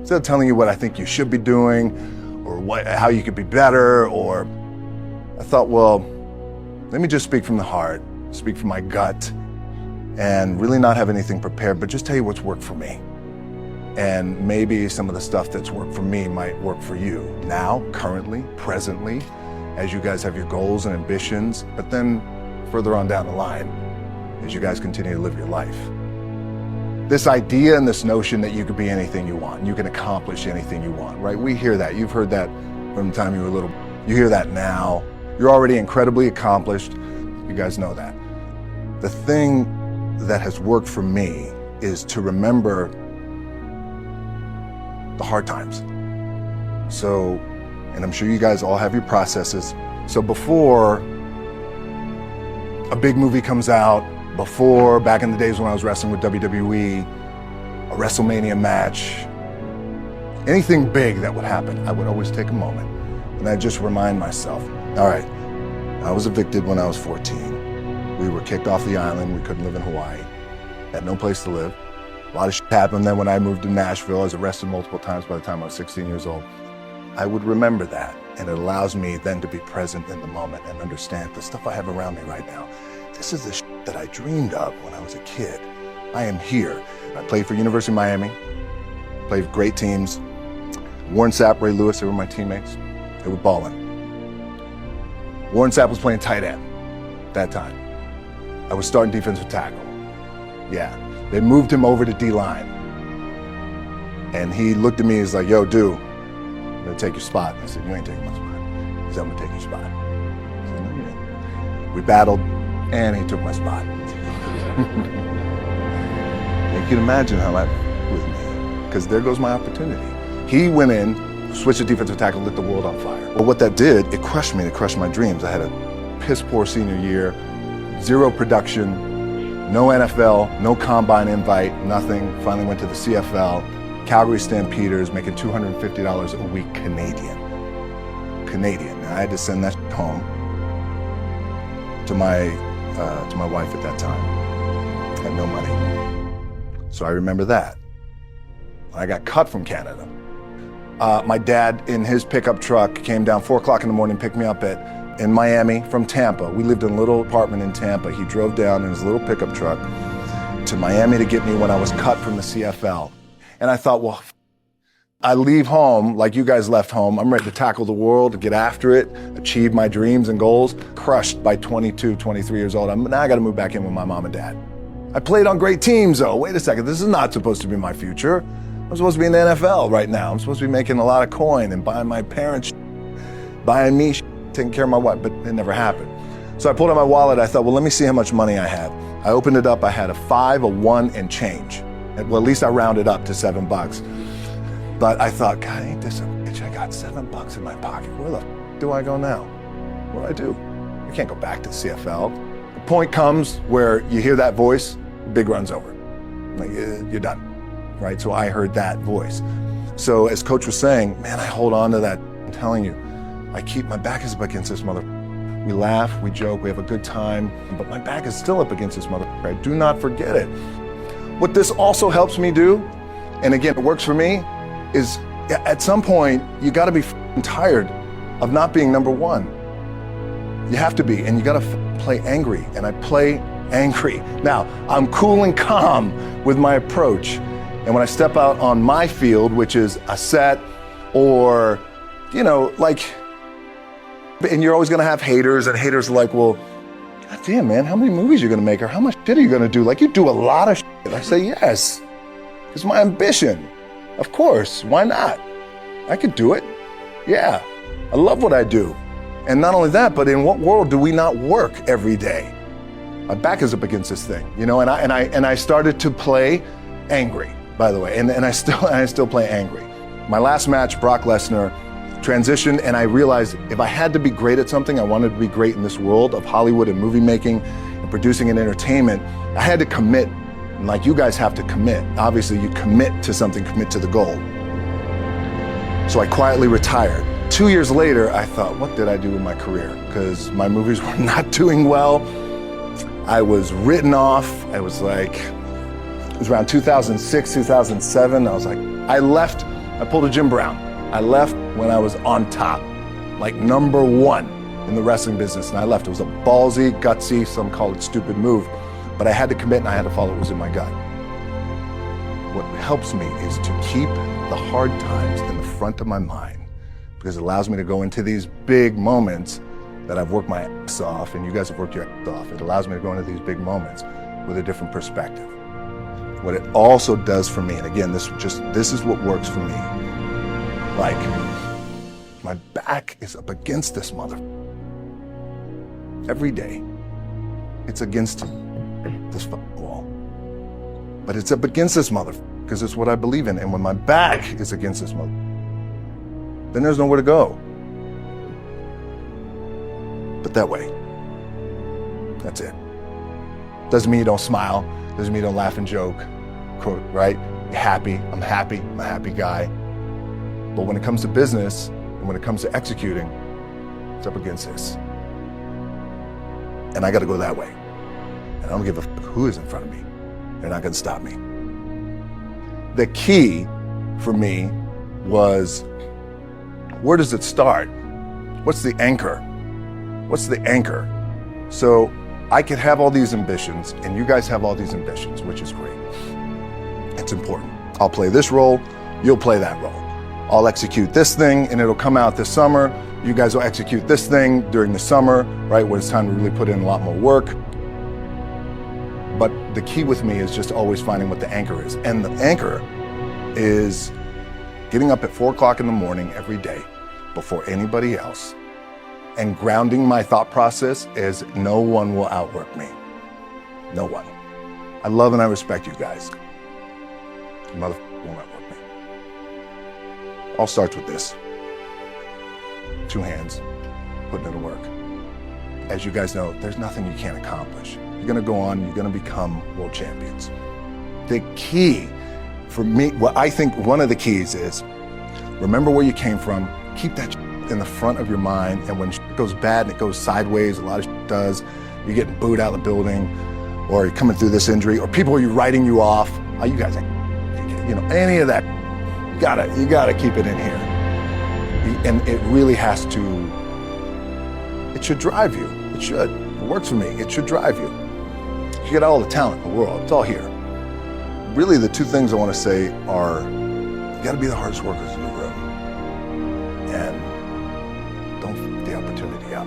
Instead of telling you what I think you should be doing or how you could be better, or I thought, well, let me just speak from the heart, speak from my gut, and really not have anything prepared, but just tell you what's worked for me. And maybe some of the stuff that's worked for me might work for you now, currently, presently, as you guys have your goals and ambitions, but then further on down the line, as you guys continue to live your life. This idea and this notion that you could be anything you want, you can accomplish anything you want, right? We hear that. You've heard that from the time you were little. You hear that now. You're already incredibly accomplished. You guys know that. The thing that has worked for me is to remember the hard times. So, and I'm sure you guys all have your processes. So before a big movie comes out, before, back in the days when I was wrestling with WWE, a WrestleMania match, anything big that would happen, I would always take a moment and I'd just remind myself, all right, I was evicted when I was 14. We were kicked off the island. We couldn't live in Hawaii. Had no place to live. A lot of shit happened. Then when I moved to Nashville, I was arrested multiple times by the time I was 16 years old. I would remember that, and it allows me then to be present in the moment and understand the stuff I have around me right now. This is the shit that I dreamed of when I was a kid. I am here. I played for University of Miami, played for great teams. Warren Sapp, Ray Lewis, they were my teammates. They were balling. Warren Sapp was playing tight end that time. I was starting defensive tackle. Yeah, they moved him over to D-line. And he looked at me, he's like, yo, dude, I'm gonna take your spot. I said, you ain't taking my spot. He said, I'm gonna take your spot. I said, no, you ain't. We battled, and he took my spot. You can imagine how that with me, because there goes my opportunity. He went in, switched to defensive tackle, lit the world on fire. Well, what that did, it crushed me, it crushed my dreams. I had a piss poor senior year, zero production, no NFL, no combine invite, nothing. Finally went to the CFL, Calgary Stampeders, making $250 a week Canadian. And I had to send that home to my wife at that time. Had no money. So I remember that. I got cut from Canada. My dad, in his pickup truck, came down 4 o'clock in the morning, picked me up in Miami from Tampa. We lived in a little apartment in Tampa. He drove down in his little pickup truck to Miami to get me when I was cut from the CFL. And I thought, well, I leave home like you guys left home. I'm ready to tackle the world, to get after it, achieve my dreams and goals. Crushed by 22, 23 years old. Now I got to move back in with my mom and dad. I played on great teams, though. Wait a second, this is not supposed to be my future. I'm supposed to be in the NFL right now. I'm supposed to be making a lot of coin and buying my parents, buying me, taking care of my wife, but it never happened. So I pulled out my wallet. I thought, well, let me see how much money I have. I opened it up. I had a 5, a 1, and change. Well, at least I rounded up to $7. But I thought, God, ain't this a bitch? I got $7 in my pocket. Where the f do I go now? What do I do? I can't go back to the CFL. The point comes where you hear that voice, big run's over. Like, you're done. Right? So I heard that voice. So as Coach was saying, man, I hold on to that. I'm telling you, I keep my back is up against this mother. We laugh, we joke, we have a good time, but my back is still up against this mother. I do not forget it. What this also helps me do, and again, it works for me, is at some point, you gotta be tired of not being number one. You have to be, and you gotta play angry, and I play angry. Now, I'm cool and calm with my approach. And when I step out on my field, which is a set or, like, and you're always gonna have haters, and haters are like, well, God damn, man, how many movies are you gonna make, or how much shit are you gonna do? Like, you do a lot of shit. I say, yes, it's my ambition. Of course, why not? I could do it. Yeah, I love what I do. And not only that, but in what world do we not work every day? My back is up against this thing, and I started to play angry. By the way, and I still play angry. My last match, Brock Lesnar, transitioned, and I realized if I had to be great at something, I wanted to be great in this world of Hollywood and movie making and producing and entertainment, I had to commit, and like you guys have to commit. Obviously, you commit to something, commit to the goal. So I quietly retired. 2 years later, I thought, what did I do with my career? Because my movies were not doing well. I was written off. I was like, it was around 2006, 2007. I was like, I left I pulled a Jim Brown. I left when I was on top, like #1 in the wrestling business, and I left. It was a ballsy, gutsy, some call it stupid move, but I had to commit and I had to follow what was in my gut. What helps me is to keep the hard times in the front of my mind, because it allows me to go into these big moments that I've worked my ass off, and you guys have worked your ass off. It allows me to go into these big moments with a different perspective. What it also does for me, and again, this is what works for me. Like, my back is up against this mother. Every day, it's against this wall. But it's up against this mother, because it's what I believe in. And when my back is against this mother, then there's nowhere to go. But that way, that's it. Doesn't mean you don't smile, doesn't mean you don't laugh and joke, quote, right? You're happy, I'm a happy guy. But when it comes to business, and when it comes to executing, it's up against this. And I gotta go that way. And I don't give a fuck who is in front of me. They're not gonna stop me. The key for me was, where does it start? What's the anchor? What's the anchor? So I could have all these ambitions, and you guys have all these ambitions, which is great. It's important. I'll play this role, you'll play that role. I'll execute this thing, and it'll come out this summer. You guys will execute this thing during the summer, right, when it's time to really put in a lot more work. But the key with me is just always finding what the anchor is. And the anchor is getting up at 4 o'clock in the morning every day before anybody else, and grounding my thought process is no one will outwork me. No one. I love and I respect you guys. Motherfucker won't outwork me. All starts with this. 2 hands, putting it to work. As you guys know, there's nothing you can't accomplish. You're gonna go on, you're gonna become world champions. The key for me, what I think one of the keys is, remember where you came from, keep that in the front of your mind, and when shit goes bad and it goes sideways, a lot of shit does, you're getting booed out of the building, or you're coming through this injury, or people are writing you off, you guys, you know, any of that, you gotta keep it in here. And it really has to, it should drive you. It should. It works for me. It should drive you. You get all the talent in the world. It's all here. Really, the 2 things I want to say are, you gotta be the hardest workers in the room. And don't f the opportunity out.